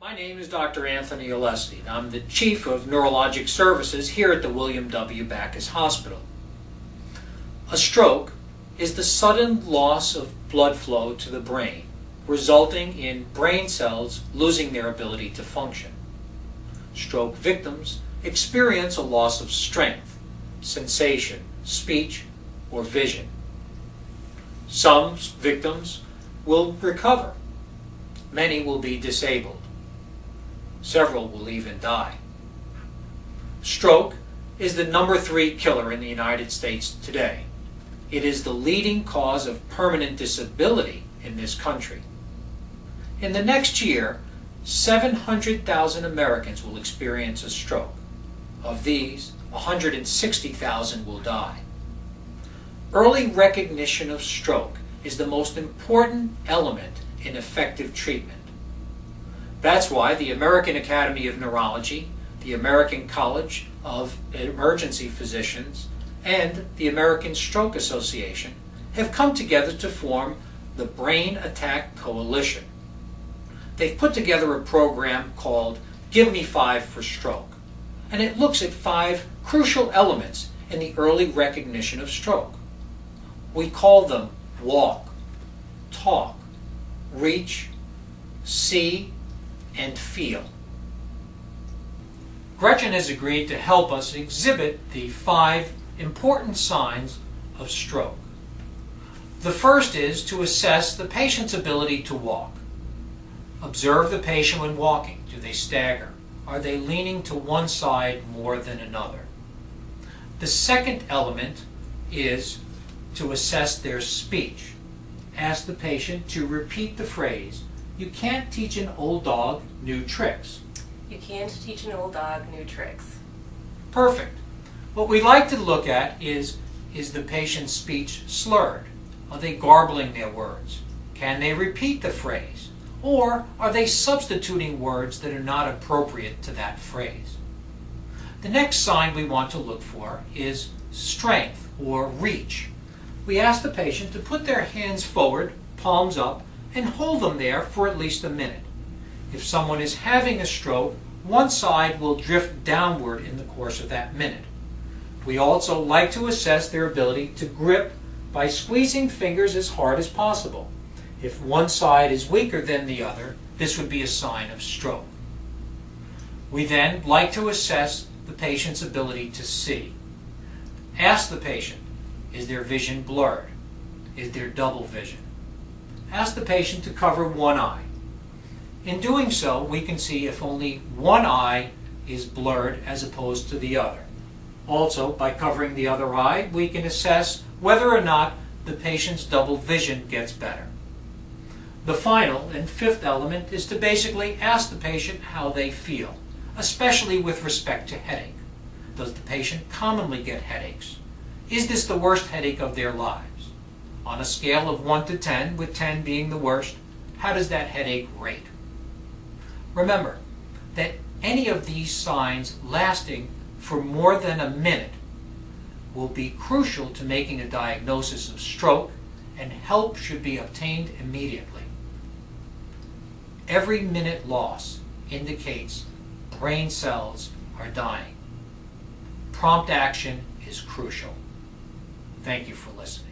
My name is Dr. Anthony Alessi. I'm the Chief of Neurologic Services here at the William W. Backus Hospital. A stroke is the sudden loss of blood flow to the brain, resulting in brain cells losing their ability to function. Stroke victims experience a loss of strength, sensation, speech, or vision. Some victims will recover. Many will be disabled. Several will even die. Stroke is the number 3 killer in the United States today. It is the leading cause of permanent disability in this country. In the next year, 700,000 Americans will experience a stroke. Of these, 160,000 will die. Early recognition of stroke is the most important element in effective treatment. That's why the American Academy of Neurology, the American College of Emergency Physicians, and the American Stroke Association have come together to form the Brain Attack Coalition. They've put together a program called Give Me 5 for Stroke, and it looks at 5 crucial elements in the early recognition of stroke. We call them walk, talk, reach, see, and feel. Gretchen has agreed to help us exhibit the 5 important signs of stroke. The first is to assess the patient's ability to walk. Observe the patient when walking. Do they stagger? Are they leaning to one side more than another? The second element is to assess their speech. Ask the patient to repeat the phrase, "You can't teach an old dog new tricks." You can't teach an old dog new tricks. Perfect. What we like to look at is the patient's speech slurred? Are they garbling their words? Can they repeat the phrase? Or are they substituting words that are not appropriate to that phrase? The next sign we want to look for is strength or reach. We ask the patient to put their hands forward, palms up, and hold them there for at least a minute. If someone is having a stroke, one side will drift downward in the course of that minute. We also like to assess their ability to grip by squeezing fingers as hard as possible. If one side is weaker than the other, this would be a sign of stroke. We then like to assess the patient's ability to see. Ask the patient, is their vision blurred? Is there double vision? Ask the patient to cover one eye. In doing so, we can see if only one eye is blurred as opposed to the other. Also, by covering the other eye, we can assess whether or not the patient's double vision gets better. The final and 5th element is to basically ask the patient how they feel, especially with respect to headache. Does the patient commonly get headaches? Is this the worst headache of their lives? On a scale of 1 to 10, with 10 being the worst, how does that headache rate? Remember that any of these signs lasting for more than a minute will be crucial to making a diagnosis of stroke, and help should be obtained immediately. Every minute loss indicates brain cells are dying. Prompt action is crucial. Thank you for listening.